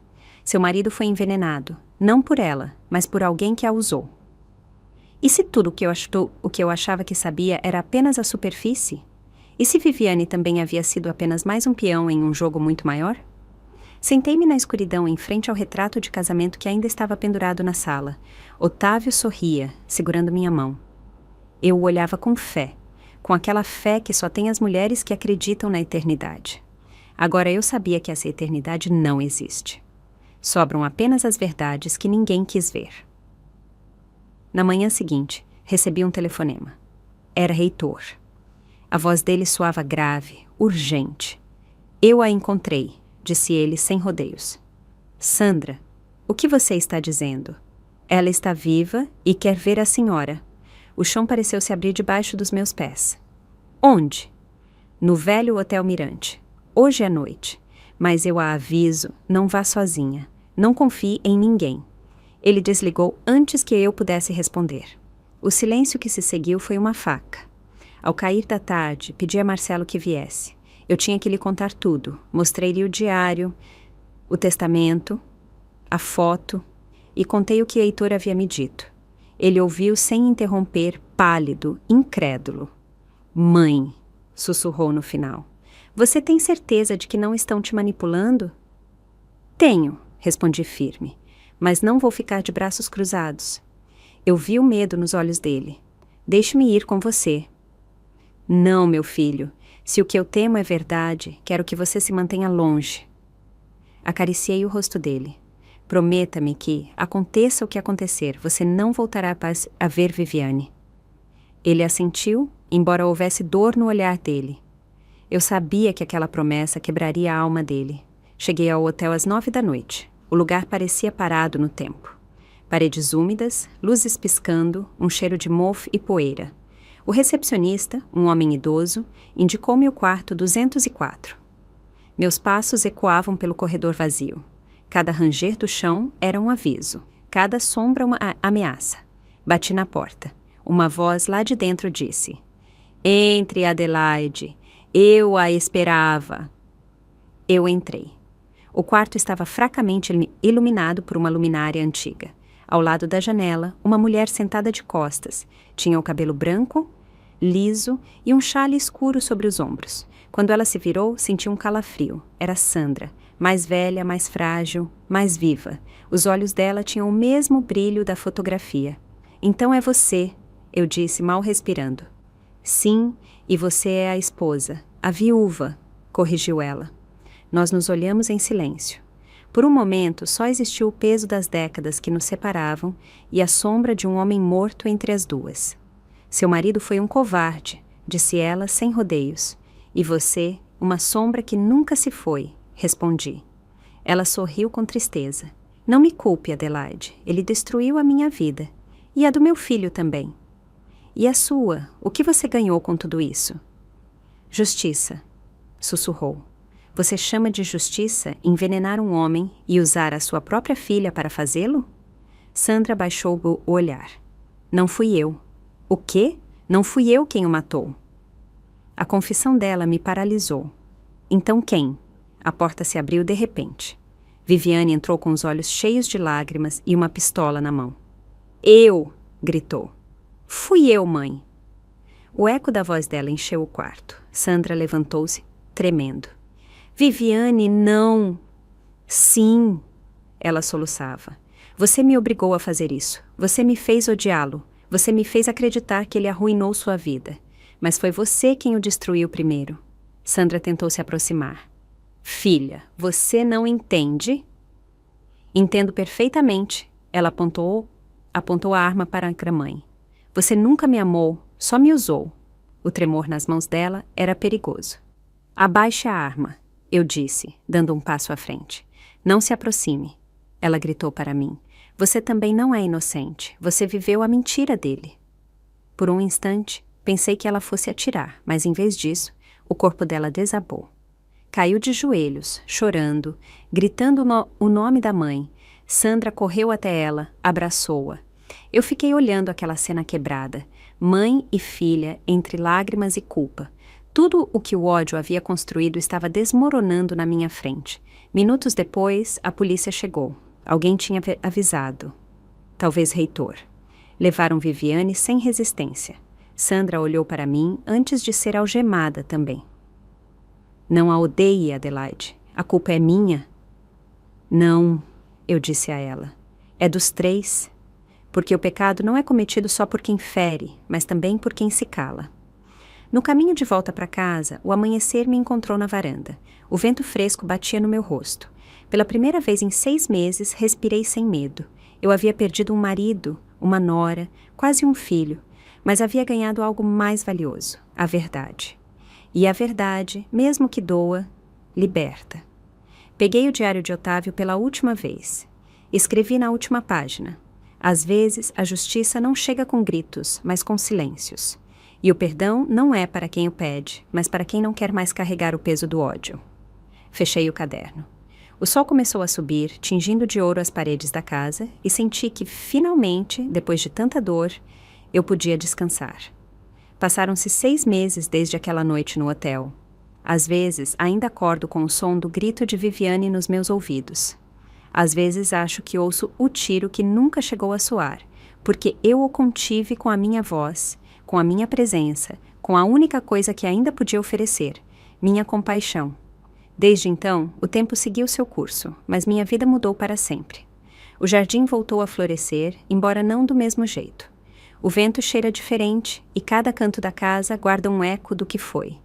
Seu marido foi envenenado, não por ela, mas por alguém que a usou. E se tudo o que eu achava que sabia era apenas a superfície? E se Viviane também havia sido apenas mais um peão em um jogo muito maior? Sentei-me na escuridão em frente ao retrato de casamento que ainda estava pendurado na sala. Otávio sorria, segurando minha mão. Eu o olhava com fé, com aquela fé que só tem as mulheres que acreditam na eternidade. Agora eu sabia que essa eternidade não existe. Sobram apenas as verdades que ninguém quis ver. Na manhã seguinte, recebi um telefonema. Era Heitor. A voz dele soava grave, urgente. Eu a encontrei, disse ele sem rodeios. Sandra, o que você está dizendo? Ela está viva e quer ver a senhora. O chão pareceu se abrir debaixo dos meus pés. Onde? No velho Hotel Mirante. Hoje é noite. Mas eu a aviso, não vá sozinha. Não confie em ninguém. Ele desligou antes que eu pudesse responder. O silêncio que se seguiu foi uma faca. Ao cair da tarde, pedi a Marcelo que viesse. Eu tinha que lhe contar tudo. Mostrei-lhe o diário, o testamento, a foto, e contei o que Heitor havia me dito. Ele ouviu sem interromper, pálido, incrédulo. Mãe, sussurrou no final. Você tem certeza de que não estão te manipulando? Tenho, respondi firme, mas não vou ficar de braços cruzados. Eu vi o medo nos olhos dele. Deixe-me ir com você. Não, meu filho. Se o que eu temo é verdade, quero que você se mantenha longe. Acariciei o rosto dele. Prometa-me que, aconteça o que acontecer, você não voltará a ver Viviane. Ele assentiu, embora houvesse dor no olhar dele. Eu sabia que aquela promessa quebraria a alma dele. Cheguei ao hotel às 9 da noite. O lugar parecia parado no tempo. Paredes úmidas, luzes piscando, um cheiro de mofo e poeira. O recepcionista, um homem idoso, indicou-me o quarto 204. Meus passos ecoavam pelo corredor vazio. Cada ranger do chão era um aviso, cada sombra uma ameaça. Bati na porta. Uma voz lá de dentro disse: "Entre, Adelaide. Eu a esperava." Eu entrei. O quarto estava fracamente iluminado por uma luminária antiga. Ao lado da janela, uma mulher sentada de costas. Tinha o cabelo branco, liso e um xale escuro sobre os ombros. Quando ela se virou, senti um calafrio. Era Sandra, mais velha, mais frágil, mais viva. Os olhos dela tinham o mesmo brilho da fotografia. "Então é você", eu disse, mal respirando. "Sim, e você é a esposa, a viúva", corrigiu ela. Nós nos olhamos em silêncio. Por um momento, só existiu o peso das décadas que nos separavam e a sombra de um homem morto entre as duas. "Seu marido foi um covarde", disse ela sem rodeios. "E você, uma sombra que nunca se foi", respondi. Ela sorriu com tristeza. "Não me culpe, Adelaide. Ele destruiu a minha vida. E a do meu filho também." "E a sua? O que você ganhou com tudo isso?" "Justiça", sussurrou. "Você chama de justiça envenenar um homem e usar a sua própria filha para fazê-lo?" Sandra baixou o olhar. "Não fui eu." "O quê? Não fui eu quem o matou." A confissão dela me paralisou. "Então quem?" A porta se abriu de repente. Viviane entrou com os olhos cheios de lágrimas e uma pistola na mão. "Eu!" gritou. "Fui eu, mãe." O eco da voz dela encheu o quarto. Sandra levantou-se, tremendo. "Viviane, não!" "Sim!" Ela soluçava. "Você me obrigou a fazer isso. Você me fez odiá-lo. Você me fez acreditar que ele arruinou sua vida. Mas foi você quem o destruiu primeiro." Sandra tentou se aproximar. "Filha, você não entende?" "Entendo perfeitamente." Ela apontou a arma para a mãe. "Você nunca me amou, só me usou." O tremor nas mãos dela era perigoso. "Abaixe a arma", eu disse, dando um passo à frente. "Não se aproxime." Ela gritou para mim. "Você também não é inocente. Você viveu a mentira dele." Por um instante, pensei que ela fosse atirar, mas em vez disso, o corpo dela desabou. Caiu de joelhos, chorando, gritando o nome da mãe. Sandra correu até ela, abraçou-a. Eu fiquei olhando aquela cena quebrada, mãe e filha entre lágrimas e culpa. Tudo o que o ódio havia construído estava desmoronando na minha frente. Minutos depois, a polícia chegou. Alguém tinha avisado. Talvez Reitor. Levaram Viviane sem resistência. Sandra olhou para mim antes de ser algemada também. "Não a odeie, Adelaide. A culpa é minha." "Não", eu disse a ela. "É dos três. Porque o pecado não é cometido só por quem fere, mas também por quem se cala." No caminho de volta para casa, o amanhecer me encontrou na varanda. O vento fresco batia no meu rosto. Pela primeira vez em 6 meses, respirei sem medo. Eu havia perdido um marido, uma nora, quase um filho, mas havia ganhado algo mais valioso, a verdade. E a verdade, mesmo que doa, liberta. Peguei o diário de Otávio pela última vez. Escrevi na última página. Às vezes, a justiça não chega com gritos, mas com silêncios. E o perdão não é para quem o pede, mas para quem não quer mais carregar o peso do ódio. Fechei o caderno. O sol começou a subir, tingindo de ouro as paredes da casa, e senti que, finalmente, depois de tanta dor, eu podia descansar. Passaram-se 6 meses desde aquela noite no hotel. Às vezes, ainda acordo com o som do grito de Viviane nos meus ouvidos. Às vezes acho que ouço o tiro que nunca chegou a soar, porque eu o contive com a minha voz, com a minha presença, com a única coisa que ainda podia oferecer, minha compaixão. Desde então, o tempo seguiu seu curso, mas minha vida mudou para sempre. O jardim voltou a florescer, embora não do mesmo jeito. O vento cheira diferente e cada canto da casa guarda um eco do que foi.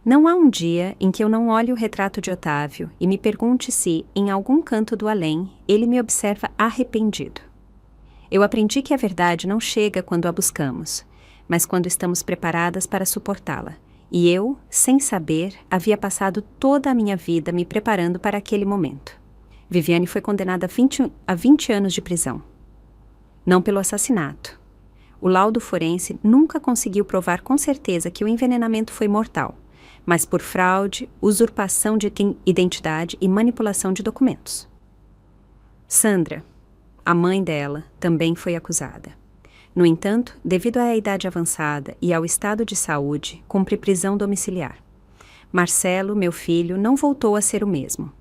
Não há um dia em que eu não olhe o retrato de Otávio e me pergunte se, em algum canto do além, ele me observa arrependido. Eu aprendi que a verdade não chega quando a buscamos, mas quando estamos preparadas para suportá-la. E eu, sem saber, havia passado toda a minha vida me preparando para aquele momento. Viviane foi condenada a 20 anos de prisão. Não pelo assassinato. O laudo forense nunca conseguiu provar com certeza que o envenenamento foi mortal, mas por fraude, usurpação de identidade e manipulação de documentos. Sandra, a mãe dela, também foi acusada. No entanto, devido à idade avançada e ao estado de saúde, cumpre prisão domiciliar. Marcelo, meu filho, não voltou a ser o mesmo.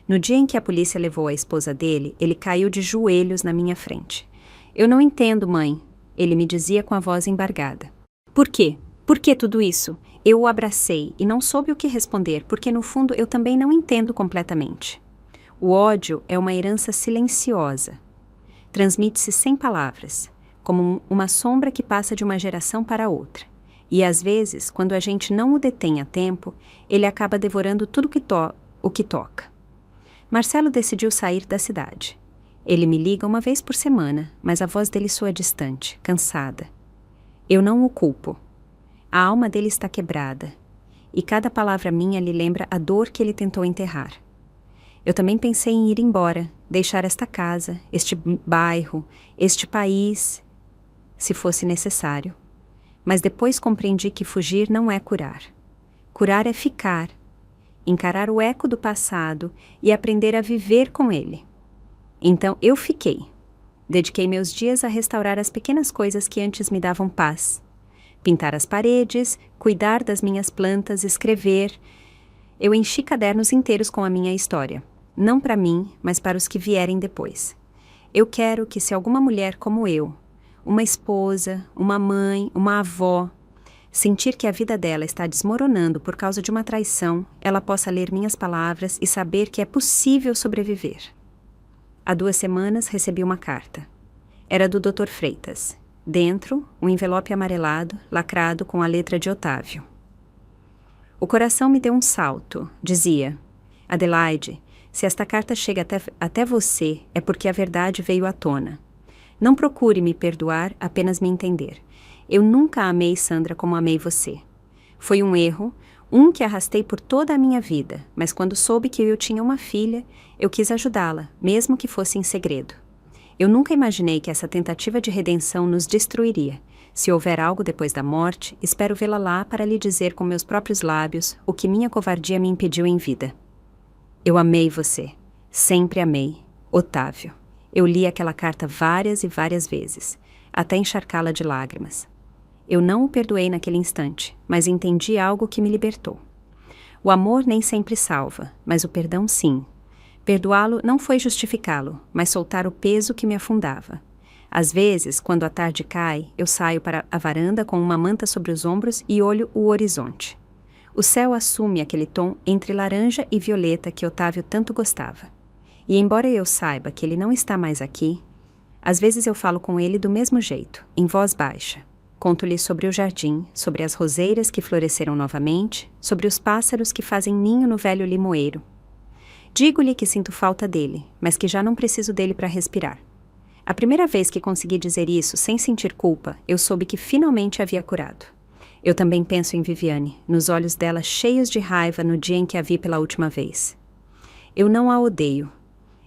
No dia em que a polícia levou a esposa dele, ele caiu de joelhos na minha frente. Eu não entendo, mãe, ele me dizia com a voz embargada. Por quê? Por que tudo isso? Eu o abracei e não soube o que responder, porque no fundo eu também não entendo completamente. O ódio é uma herança silenciosa. Transmite-se sem palavras, como uma sombra que passa de uma geração para outra. E às vezes, quando a gente não o detém a tempo, ele acaba devorando tudo o que toca. Marcelo decidiu sair da cidade. Ele me liga uma vez por semana, mas a voz dele soa distante, cansada. Eu não o culpo. A alma dele está quebrada, e cada palavra minha lhe lembra a dor que ele tentou enterrar. Eu também pensei em ir embora, deixar esta casa, este bairro, este país, se fosse necessário. Mas depois compreendi que fugir não é curar. Curar é ficar, encarar o eco do passado e aprender a viver com ele. Então eu fiquei. Dediquei meus dias a restaurar as pequenas coisas que antes me davam paz. Pintar as paredes, cuidar das minhas plantas, escrever. Eu enchi cadernos inteiros com a minha história. Não para mim, mas para os que vierem depois. Eu quero que se alguma mulher como eu, uma esposa, uma mãe, uma avó, sentir que a vida dela está desmoronando por causa de uma traição, ela possa ler minhas palavras e saber que é possível sobreviver. Há 2 semanas recebi uma carta. Era do Dr. Freitas. Dentro, um envelope amarelado, lacrado com a letra de Otávio. O coração me deu um salto. Dizia: Adelaide, se esta carta chega até você, é porque a verdade veio à tona. Não procure me perdoar, apenas me entender. Eu nunca amei Sandra como amei você. Foi um erro, um que arrastei por toda a minha vida, mas quando soube que eu tinha uma filha, eu quis ajudá-la, mesmo que fosse em segredo. Eu nunca imaginei que essa tentativa de redenção nos destruiria. Se houver algo depois da morte, espero vê-la lá para lhe dizer com meus próprios lábios o que minha covardia me impediu em vida. Eu amei você. Sempre amei. Otávio. Eu li aquela carta várias e várias vezes, até encharcá-la de lágrimas. Eu não o perdoei naquele instante, mas entendi algo que me libertou. O amor nem sempre salva, mas o perdão sim. Perdoá-lo não foi justificá-lo, mas soltar o peso que me afundava. Às vezes, quando a tarde cai, eu saio para a varanda com uma manta sobre os ombros e olho o horizonte. O céu assume aquele tom entre laranja e violeta que Otávio tanto gostava. E embora eu saiba que ele não está mais aqui, às vezes eu falo com ele do mesmo jeito, em voz baixa. Conto-lhe sobre o jardim, sobre as roseiras que floresceram novamente, sobre os pássaros que fazem ninho no velho limoeiro. Digo-lhe que sinto falta dele, mas que já não preciso dele para respirar. A primeira vez que consegui dizer isso sem sentir culpa, eu soube que finalmente havia curado. Eu também penso em Viviane, nos olhos dela cheios de raiva no dia em que a vi pela última vez. Eu não a odeio.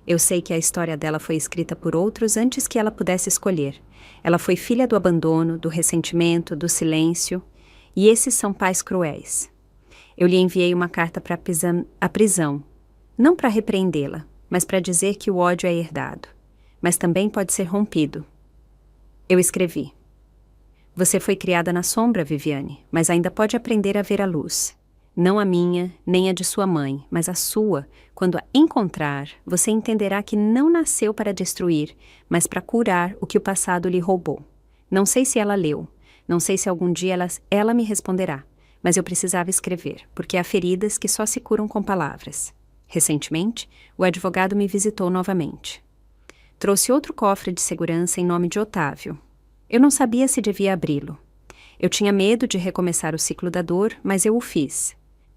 Eu sei que a história dela foi escrita por outros antes que ela pudesse escolher. Ela foi filha do abandono, do ressentimento, do silêncio, e esses são pais cruéis. Eu lhe enviei uma carta para a prisão, não para repreendê-la, mas para dizer que o ódio é herdado, mas também pode ser rompido. Eu escrevi: Você foi criada na sombra, Viviane, mas ainda pode aprender a ver a luz. Não a minha, nem a de sua mãe, mas a sua. Quando a encontrar, você entenderá que não nasceu para destruir, mas para curar o que o passado lhe roubou. Não sei se ela leu, não sei se algum dia ela me responderá, mas eu precisava escrever, porque há feridas que só se curam com palavras. Recentemente, o advogado me visitou novamente. Trouxe outro cofre de segurança em nome de Otávio. Eu não sabia se devia abri-lo. Eu tinha medo de recomeçar o ciclo da dor, mas eu o fiz.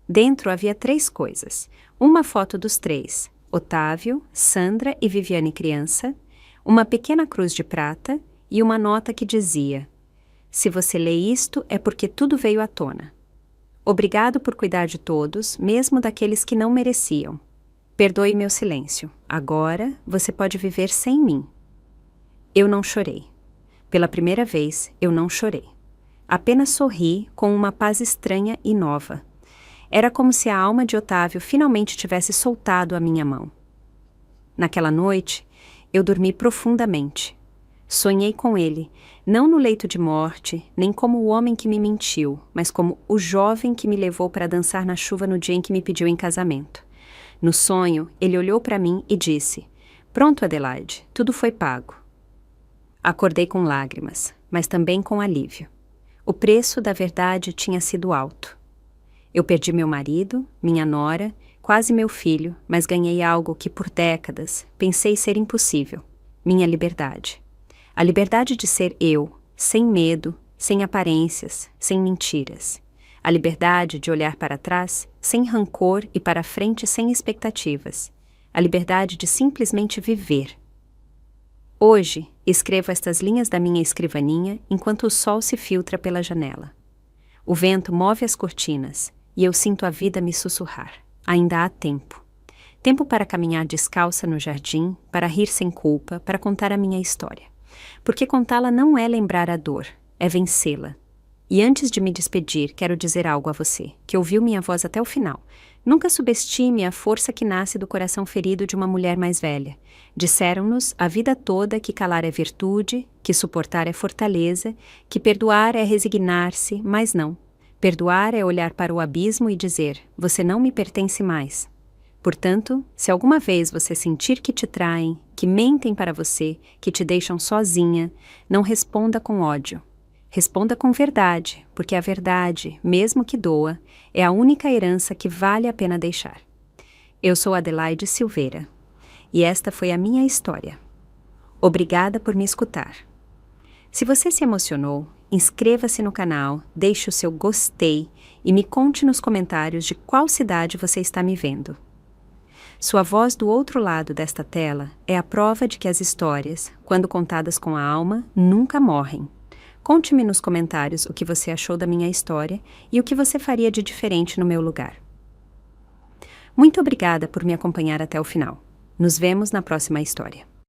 Dentro havia 3 coisas. Uma foto dos 3, Otávio, Sandra e Viviane criança, uma pequena cruz de prata e uma nota que dizia: Se você lê isto, é porque tudo veio à tona. Obrigado por cuidar de todos, mesmo daqueles que não mereciam. Perdoe meu silêncio. Agora você pode viver sem mim. Eu não chorei. Pela primeira vez, eu não chorei. Apenas sorri com uma paz estranha e nova. Era como se a alma de Otávio finalmente tivesse soltado a minha mão. Naquela noite, eu dormi profundamente. Sonhei com ele, não no leito de morte, nem como o homem que me mentiu, mas como o jovem que me levou para dançar na chuva no dia em que me pediu em casamento. No sonho, ele olhou para mim e disse: "Pronto, Adelaide, tudo foi pago." Acordei com lágrimas, mas também com alívio. O preço da verdade tinha sido alto. Eu perdi meu marido, minha nora, quase meu filho, mas ganhei algo que por décadas pensei ser impossível: minha liberdade. A liberdade de ser eu, sem medo, sem aparências, sem mentiras. A liberdade de olhar para trás, sem rancor, e para frente sem expectativas. A liberdade de simplesmente viver. Hoje, escrevo estas linhas da minha escrivaninha enquanto o sol se filtra pela janela. O vento move as cortinas e eu sinto a vida me sussurrar. Ainda há tempo. Tempo para caminhar descalça no jardim, para rir sem culpa, para contar a minha história. Porque contá-la não é lembrar a dor, é vencê-la. E antes de me despedir, quero dizer algo a você, que ouviu minha voz até o final. Nunca subestime a força que nasce do coração ferido de uma mulher mais velha. Disseram-nos a vida toda que calar é virtude, que suportar é fortaleza, que perdoar é resignar-se, mas não. Perdoar é olhar para o abismo e dizer: você não me pertence mais. Portanto, se alguma vez você sentir que te traem, que mentem para você, que te deixam sozinha, não responda com ódio. Responda com verdade, porque a verdade, mesmo que doa, é a única herança que vale a pena deixar. Eu sou Adelaide Silveira, e esta foi a minha história. Obrigada por me escutar. Se você se emocionou, inscreva-se no canal, deixe o seu gostei e me conte nos comentários de qual cidade você está me vendo. Sua voz do outro lado desta tela é a prova de que as histórias, quando contadas com a alma, nunca morrem. Conte-me nos comentários o que você achou da minha história e o que você faria de diferente no meu lugar. Muito obrigada por me acompanhar até o final. Nos vemos na próxima história.